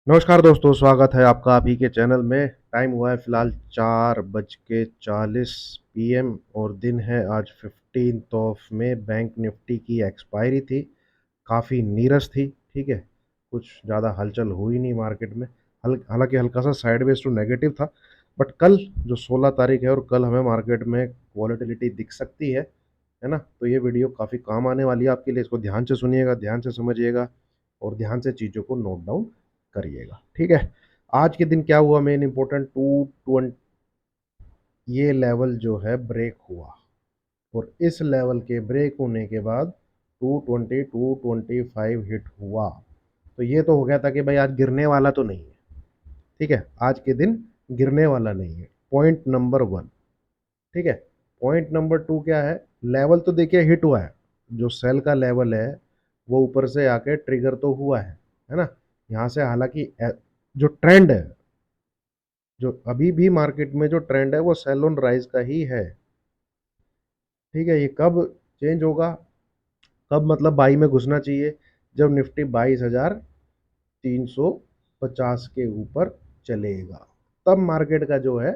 नमस्कार दोस्तों, स्वागत है आपका आप ही के चैनल में। टाइम हुआ है फिलहाल 4:40 PM और दिन है आज 15th ऑफ में। बैंक निफ्टी की एक्सपायरी थी, काफ़ी नीरस थी। ठीक है, कुछ ज़्यादा हलचल हुई नहीं मार्केट में। हालांकि हल्का सा साइडवेज टू नेगेटिव था। बट कल जो 16 तारीख है और कल हमें मार्केट में वॉलेटिलिटी दिख सकती है ना। तो ये वीडियो काफ़ी काम आने वाली है आपके लिए। इसको ध्यान से सुनिएगा, ध्यान से समझिएगा और ध्यान से चीज़ों को नोट डाउन करिएगा। ठीक है, आज के दिन क्या हुआ, मेन इंपॉर्टेंट 220 ये लेवल जो है ब्रेक हुआ और इस लेवल के ब्रेक होने के बाद 220 225 हिट हुआ। तो ये तो हो गया था कि भाई आज गिरने वाला तो नहीं है। ठीक है, आज के दिन गिरने वाला नहीं है। Point number one. ठीक है, पॉइंट नंबर टू क्या है? लेवल तो देखिए हिट हुआ है। जो सेल का लेवल है वो ऊपर से आके ट्रिगर तो हुआ है ना। यहाँ से हालांकि जो ट्रेंड है, जो अभी भी मार्केट में जो ट्रेंड है वो सेल ऑन राइज का ही है। ठीक है, ये कब चेंज होगा? कब मतलब बाई में घुसना चाहिए? जब निफ्टी 22,350 के ऊपर चलेगा, तब मार्केट का जो है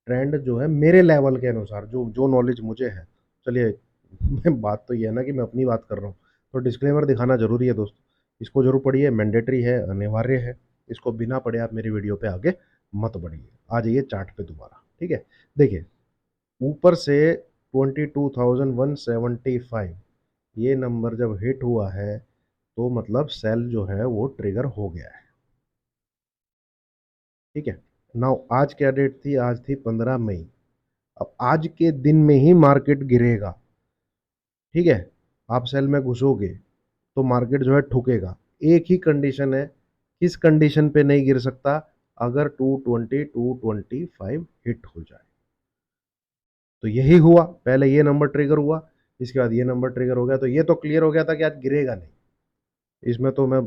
ट्रेंड जो है मेरे लेवल के अनुसार, जो जो नॉलेज मुझे है। चलिए मैं बात तो ये है ना कि मैं अपनी बात कर रहा हूँ, तो डिस्क्लेमर दिखाना जरूरी है दोस्तों। इसको जरूर पढ़िए, मैंडेटरी है, अनिवार्य है। इसको बिना पढ़े आप मेरी वीडियो पे आगे मत बढ़िए। आ जाइए चार्ट पे दोबारा। ठीक है, देखिए ऊपर से 22,175 ये नंबर जब हिट हुआ है तो मतलब सेल जो है वो ट्रिगर हो गया है। ठीक है, नाउ आज क्या डेट थी? आज थी 15 मई। अब आज के दिन में ही मार्केट गिरेगा। ठीक है, आप सेल में घुसोगे तो मार्केट जो है ठुकेगा। एक ही कंडीशन है, किस कंडीशन पे नहीं गिर सकता? अगर 220 225 हिट हो जाए। तो यही हुआ, पहले ये नंबर ट्रिगर हुआ, इसके बाद ये नंबर ट्रिगर हो गया। तो ये तो क्लियर हो गया था कि आज गिरेगा नहीं। इसमें तो मैं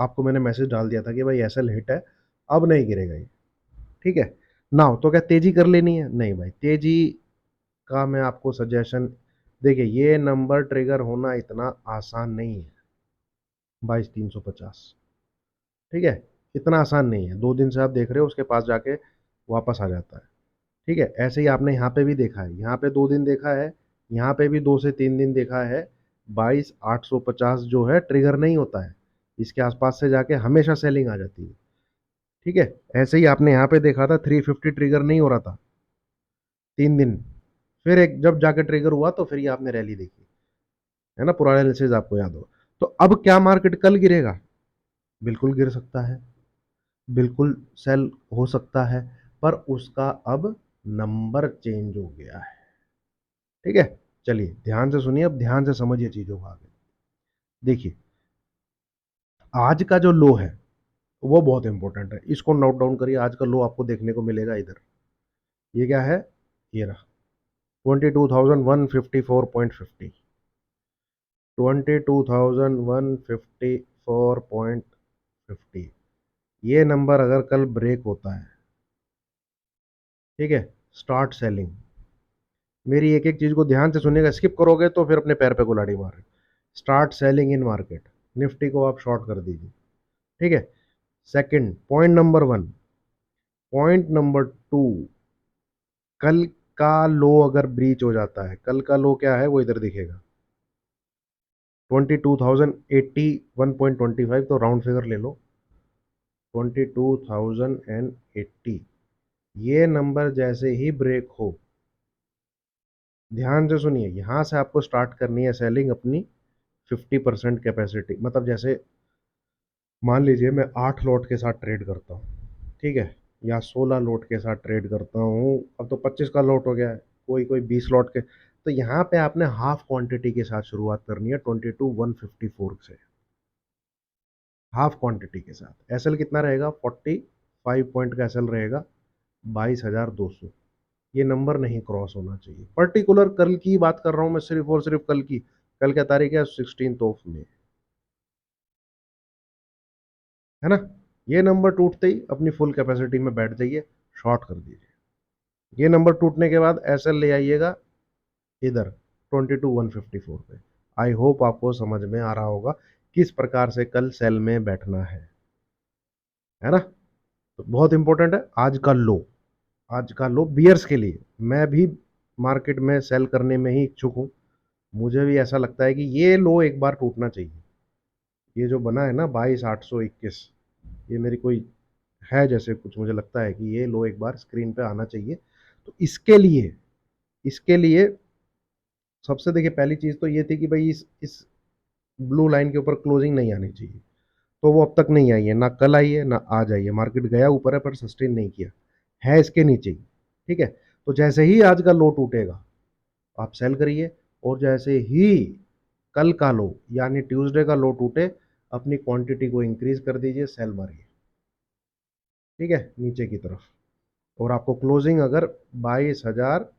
आपको मैंने मैसेज डाल दिया था कि भाई एसएल हिट है, अब नहीं गिरेगा ये। ठीक है, नाउ तो क्या तेजी कर लेनी है? नहीं भाई, तेजी का मैं आपको सजेशन, देखिए ये नंबर ट्रिगर होना इतना आसान नहीं है। 22,350। ठीक है, इतना आसान नहीं है। 2 दिन से आप देख रहे हो, उसके पास जाके वापस आ जाता है। ठीक है, ऐसे ही आपने यहाँ पे भी देखा है, यहाँ पे 2 दिन देखा है, यहाँ पे भी 2 से 3 दिन देखा है। 22,850 जो है ट्रिगर नहीं होता है, इसके आसपास से जाके हमेशा सेलिंग आ जाती है। ठीक है, ऐसे ही आपने यहाँ पे देखा था 350 ट्रिगर नहीं हो रहा था 3 दिन। फिर एक जब जाके ट्रिगर हुआ तो फिर ये आपने रैली देखी, है ना। पुराना एनालिसिस आपको याद हो। तो अब क्या मार्केट कल गिरेगा? बिल्कुल गिर सकता है, बिल्कुल सेल हो सकता है, पर उसका अब नंबर चेंज हो गया है। ठीक है, चलिए ध्यान से सुनिए, अब ध्यान से समझिए चीजों को आगे। देखिए आज का जो लो है वो बहुत इंपॉर्टेंट है, इसको नोट डाउन करिए। आज का लो आपको देखने को मिलेगा इधर। ये क्या है? ये रहा 22,154.50। 22,154.50 ये नंबर अगर कल ब्रेक होता है, ठीक है, स्टार्ट सेलिंग। मेरी एक एक चीज को ध्यान से सुनिएगा, स्किप करोगे तो फिर अपने पैर पे कुल्हाड़ी मार। स्टार्ट सेलिंग इन मार्केट, निफ्टी को आप शॉर्ट कर दीजिए। ठीक है, second point number one. Point number two, कल का लो अगर ब्रीच हो जाता है, कल का लो क्या है वो इधर दिखेगा 22,081.25, तो राउंड फिगर ले लो 22,080। ये नंबर जैसे ही ब्रेक हो, ध्यान से सुनिए, यहां से आपको स्टार्ट करनी है सेलिंग अपनी 50% कैपेसिटी। मतलब जैसे मान लीजिए मैं 8 लॉट के साथ ट्रेड करता हूँ, ठीक है, या 16 लॉट के साथ ट्रेड करता हूँ, अब तो 25 का लॉट हो गया है, कोई कोई 20 लॉट के। तो यहाँ पे आपने हाफ क्वांटिटी के साथ शुरुआत करनी है 22,154 से। हाफ क्वांटिटी के साथ एसएल कितना रहेगा? 45 पॉइंट का एसएल रहेगा, 22,200। ये नंबर नहीं क्रॉस होना चाहिए। पर्टिकुलर कल की बात कर रहा हूँ मैं, सिर्फ और सिर्फ कल की। कल क्या तारीख है? 16 में, है ना। ये नंबर टूटते ही अपनी फुल कैपेसिटी में बैठ जाइए, शॉर्ट कर दीजिए। ये नंबर टूटने के बाद एसएल ले आइएगा इधर 22,154 पे। आई होप आपको समझ में आ रहा होगा किस प्रकार से कल सेल में बैठना है। है ना। तो बहुत इंपॉर्टेंट है आज का लो, आज का लो बियर्स के लिए। मैं भी मार्केट में सेल करने में ही इच्छुक हूँ। मुझे भी ऐसा लगता है कि ये लो एक बार टूटना चाहिए। ये जो बना है ना 22,821, ये मेरी कोई है जैसे कुछ मुझे लगता है कि ये लो एक बार स्क्रीन पे आना चाहिए। तो इसके लिए सबसे देखिए पहली चीज़ तो ये थी कि भाई इस ब्लू लाइन के ऊपर क्लोजिंग नहीं आनी चाहिए। तो वो अब तक नहीं आई है, ना कल आई है ना आज आई है। मार्केट गया ऊपर है पर सस्टेन नहीं किया है, इसके नीचे ही। ठीक है। तो जैसे ही आज का लो टूटेगा आप सेल करिए, और जैसे ही कल का लो यानी ट्यूसडे का लो टूटे अपनी क्वांटिटी को इंक्रीज कर दीजिए, सेल मारिए। ठीक है, नीचे की तरफ। और आपको क्लोजिंग अगर 22,000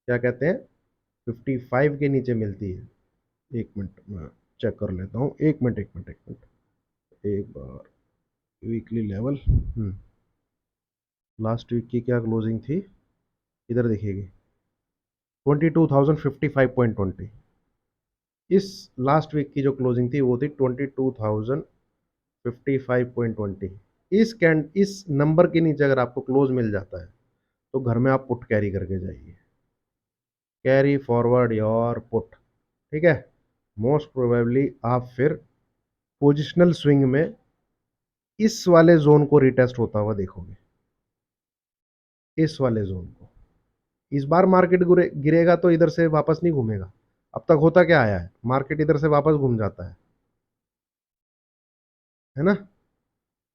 क्या कहते हैं 55 के नीचे मिलती है, एक मिनट मैं चेक कर लेता हूँ, एक बार वीकली लेवल। लास्ट वीक की क्या क्लोजिंग थी, इधर देखिएगी 22,055.20। इस लास्ट वीक की जो क्लोजिंग थी वो थी 22,055.20। इस नंबर के नीचे अगर आपको क्लोज मिल जाता है तो घर में आप पुट कैरी करके जाइए, कैरी फॉरवर्ड योर पुट। ठीक है। मोस्ट प्रोबेबली आप फिर पोजिशनल स्विंग में इस वाले जोन को रिटेस्ट होता हुआ देखोगे, इस वाले जोन को। इस बार मार्केट गिरेगा तो इधर से वापस नहीं घूमेगा। अब तक होता क्या आया है, मार्केट इधर से वापस घूम जाता है ना।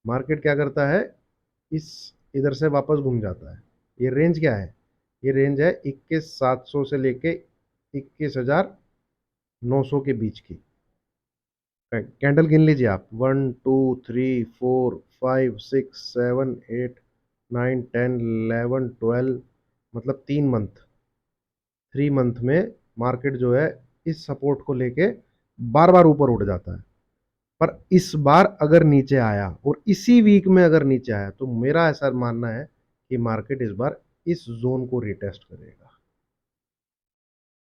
मार्केट क्या करता है, इस इधर से वापस घूम जाता है। ये रेंज क्या है, ये रेंज है 21,700 से लेके 21,900 के बीच की। कैंडल गिन लीजिए आप, 1 2 3 4 5 6 7 8 9 10 11 12, मतलब 3 मंथ, 3 मंथ में मार्केट जो है इस सपोर्ट को लेके बार बार ऊपर उठ जाता है। पर इस बार अगर नीचे आया और इसी वीक में अगर नीचे आया तो मेरा ऐसा मानना है कि मार्केट इस बार इस जोन को रिटेस्ट करेगा,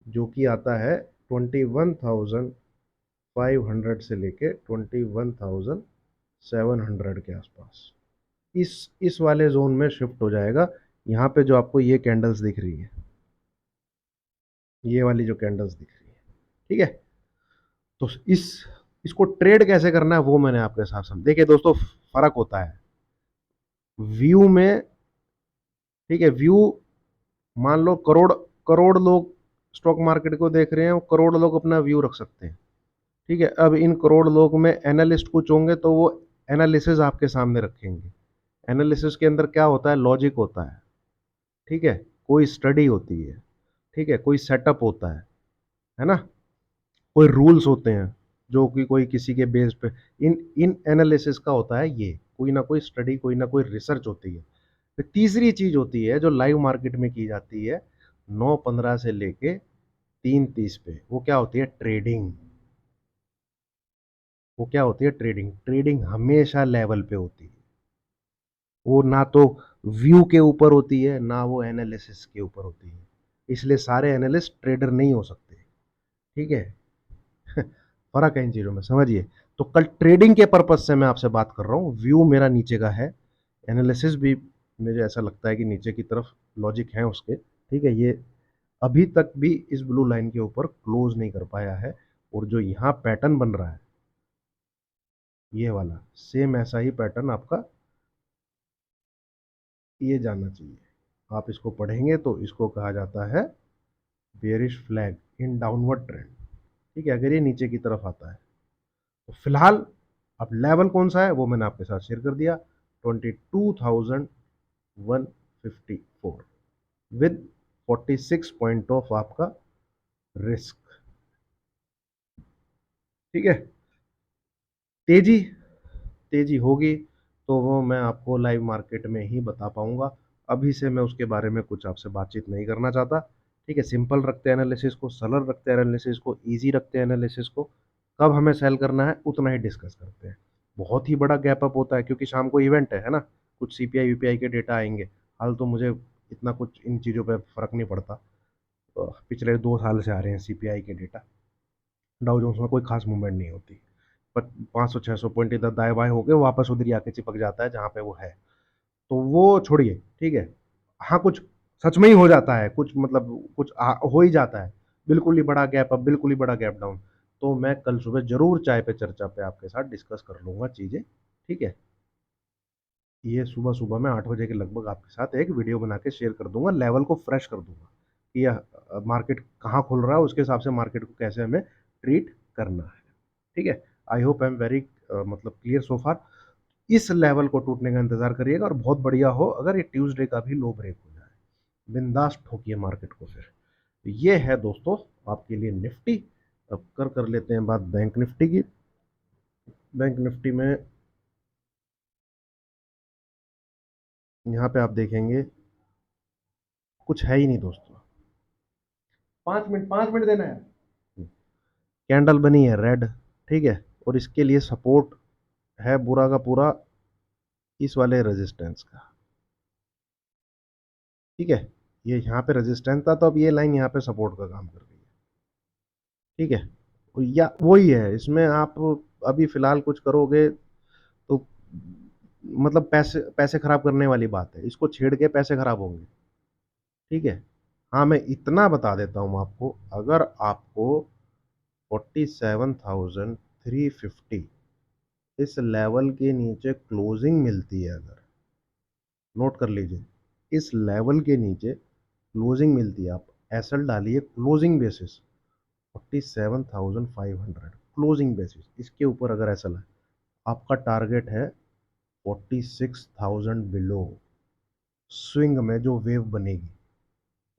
जो कि आता है 21,500 से लेके 21,700 के आसपास। इस वाले जोन में शिफ्ट हो जाएगा। यहाँ पे जो आपको ये कैंडल्स दिख रही है, ये वाली जो कैंडल्स दिख रही है, ठीक है। तो इसको ट्रेड कैसे करना है वो मैंने आपके साथ समझ। देखिए दोस्तों, फर्क होता है व्यू में। ठीक है, व्यू, मान लो करोड़ करोड़ लोग स्टॉक मार्केट को देख रहे हैं, करोड़ लोग अपना व्यू रख सकते हैं। ठीक है, अब इन करोड़ लोग में एनालिस्ट कुछ होंगे तो वो एनालिसिस आपके सामने रखेंगे। एनालिसिस के अंदर क्या होता है, लॉजिक होता है। ठीक है, कोई स्टडी होती है। ठीक है, कोई सेटअप होता है ना, कोई रूल्स होते हैं जो कि कोई किसी के बेस पे, इन इन एनालिसिस का होता है ये, कोई ना कोई स्टडी, कोई ना कोई रिसर्च होती है। फिर तीसरी चीज होती है जो लाइव मार्केट में की जाती है 9:15 से लेके 3:30 पे, वो क्या होती है, ट्रेडिंग। वो क्या होती है, ट्रेडिंग। ट्रेडिंग हमेशा लेवल पे होती है। वो ना तो व्यू के ऊपर होती है ना वो एनालिसिस के ऊपर होती है। इसलिए सारे एनालिस्ट ट्रेडर नहीं हो सकते। ठीक है। फर्क है इन चीज़ों में, समझिए। तो कल ट्रेडिंग के पर्पज से मैं आपसे बात कर रहा हूँ, व्यू मेरा नीचे का है, एनालिसिस भी मुझे ऐसा लगता है कि नीचे की तरफ लॉजिक है उसके। ठीक है, ये अभी तक भी इस ब्लू लाइन के ऊपर क्लोज नहीं कर पाया है। और जो यहाँ पैटर्न बन रहा है ये वाला, सेम ऐसा ही पैटर्न आपका ये जानना चाहिए। आप इसको पढ़ेंगे तो इसको कहा जाता है bearish flag in downward trend. ठीक है, अगर ये नीचे की तरफ आता है तो फिलहाल अब लेवल कौन सा है वो मैंने आपके साथ शेयर कर दिया, 22,154 विद 46 पॉइंट ऑफ आपका रिस्क। ठीक है। तेजी तेजी होगी तो वो मैं आपको लाइव मार्केट में ही बता पाऊंगा। अभी से मैं उसके बारे में कुछ आपसे बातचीत नहीं करना चाहता। ठीक है, सिंपल रखते हैं एनालिसिस को, सरल रखते हैं एनालिसिस को, इजी रखते हैं एनालिसिस को। कब हमें सेल करना है उतना ही डिस्कस करते हैं। बहुत ही बड़ा गैप अप होता है क्योंकि शाम को इवेंट है ना, कुछ सीपीआई यूपीआई के डेटा आएंगे। हाल तो मुझे इतना कुछ इन चीज़ों पे फर्क नहीं पड़ता, तो पिछले 2 साल से आ रहे हैं सीपीआई के डेटा, डाउ जोन्स में कोई खास मूवमेंट नहीं होती। 500-600 पॉइंट इधर दाएं बाएं होके वापस उधर ही आके चिपक जाता है जहाँ पे वो है। तो वो छोड़िए, ठीक है। हाँ, कुछ सच में ही हो जाता है, कुछ मतलब कुछ हो ही जाता है, बिल्कुल ही बड़ा गैप अप, बिल्कुल ही बड़ा गैप डाउन। तो मैं कल सुबह जरूर चाय पे चर्चा पे आपके साथ डिस्कस कर लूंगा चीजें, ठीक है। ये सुबह सुबह मैं 8 बजे के लगभग आपके साथ एक वीडियो बना के शेयर कर दूंगा, लेवल को फ्रेश कर दूंगा कि यह मार्केट कहाँ खुल रहा है, उसके हिसाब से मार्केट को कैसे हमें ट्रीट करना है, ठीक है। I hope I am very मतलब क्लियर सो फार। इस लेवल को टूटने का इंतजार करिएगा, और बहुत बढ़िया हो अगर ये ट्यूसडे का भी लो ब्रेक हो जाए, बिंदास ठोकिए मार्केट को फिर। ये है दोस्तों आपके लिए निफ्टी। अब कर लेते हैं बात बैंक निफ्टी की। बैंक निफ्टी में यहाँ पे आप देखेंगे कुछ है ही नहीं दोस्तों। 5 मिनट, 5 मिनट देना है। कैंडल बनी है रेड, ठीक है, और इसके लिए सपोर्ट है पूरा का पूरा इस वाले रेजिस्टेंस का, ठीक है। ये यहाँ पे रेजिस्टेंस था, तो अब ये लाइन यहाँ पे सपोर्ट का काम कर रही है, ठीक है। या वही है, इसमें आप अभी फिलहाल कुछ करोगे तो मतलब पैसे पैसे खराब करने वाली बात है, इसको छेड़ के पैसे खराब होंगे, ठीक है। हाँ, मैं इतना बता देता हूँ आपको, अगर आपको 47,350 इस लेवल के नीचे क्लोजिंग मिलती है, अगर नोट कर लीजिए, इस लेवल के नीचे क्लोजिंग मिलती है, आप एसएल डालिए क्लोजिंग बेसिस 47,500 क्लोजिंग बेसिस, इसके ऊपर अगर एसएल है, आपका टारगेट है 46,000 बिलो। स्विंग में जो वेव बनेगी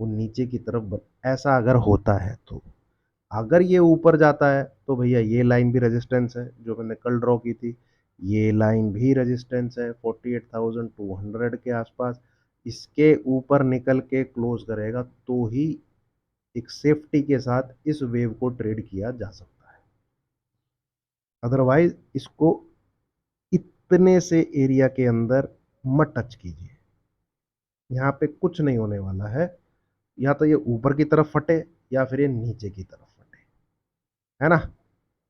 वो नीचे की तरफ ऐसा अगर होता है तो, अगर ये ऊपर जाता है तो भैया ये लाइन भी रेजिस्टेंस है जो मैंने कल ड्रॉ की थी, ये लाइन भी रेजिस्टेंस है 48,200 के आसपास। इसके ऊपर निकल के क्लोज करेगा तो ही एक सेफ्टी के साथ इस वेव को ट्रेड किया जा सकता है, अदरवाइज इसको इतने से एरिया के अंदर मत टच कीजिए। यहाँ पे कुछ नहीं होने वाला है, या तो ये ऊपर की तरफ फटे या फिर ये नीचे की तरफ फटे, है ना।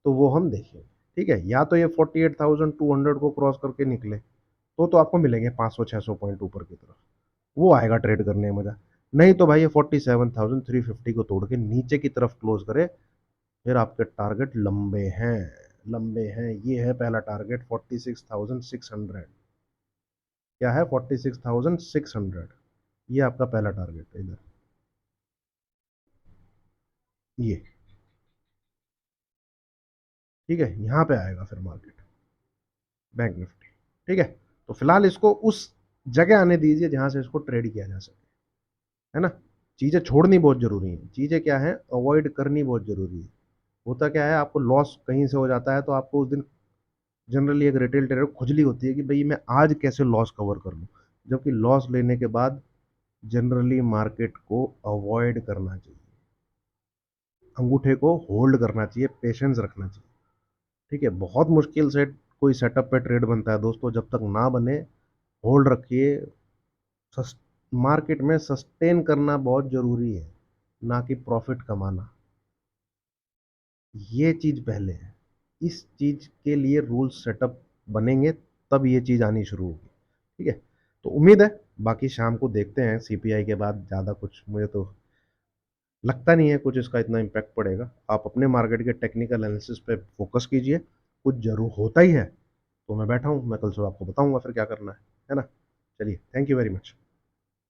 तो वो हम देखेंगे, ठीक है। या तो ये 48,200 को क्रॉस करके निकले तो आपको मिलेंगे 500-600 पॉइंट ऊपर की तरफ, वो आएगा ट्रेड करने में मजा। नहीं तो भाई ये 47,350 को तोड़ के नीचे की तरफ क्लोज करे, फिर आपके टारगेट लंबे हैं, लंबे हैं। ये है पहला टारगेट 46,600। क्या है? 46,600। ये आपका पहला टारगेट है इधर, ये, ठीक है। यहाँ पे आएगा फिर मार्केट, बैंक निफ्टी, ठीक है। तो फिलहाल इसको उस जगह आने दीजिए जहां से इसको ट्रेड किया जा सके, है ना। चीजें छोड़नी बहुत जरूरी है, चीजें क्या है अवॉइड करनी बहुत जरूरी है। होता क्या है, आपको लॉस कहीं से हो जाता है तो आपको उस दिन जनरली एक रिटेल ट्रेडर को खुजली होती है कि भाई मैं आज कैसे लॉस कवर कर लूं, जबकि लॉस लेने के बाद जनरली मार्केट को अवॉइड करना चाहिए, अंगूठे को होल्ड करना चाहिए, पेशेंस रखना चाहिए, ठीक है। बहुत मुश्किल से कोई सेटअप पे ट्रेड बनता है दोस्तों, जब तक ना बने होल्ड रखिए। मार्केट में सस्टेन करना बहुत जरूरी है, ना कि प्रॉफिट कमाना। ये चीज पहले है, इस चीज के लिए रूल्स सेटअप बनेंगे तब ये चीज आनी शुरू होगी, ठीक है। तो उम्मीद है, बाकी शाम को देखते हैं सीपीआई के बाद, ज़्यादा कुछ मुझे तो लगता नहीं है कुछ इसका इतना इम्पैक्ट पड़ेगा। आप अपने मार्केट के टेक्निकल एनालिसिस पे फोकस कीजिए, कुछ जरूर होता ही है तो मैं बैठा हूँ, मैं कल सुबह आपको बताऊंगा फिर क्या करना है ना। चलिए, थैंक यू वेरी मच।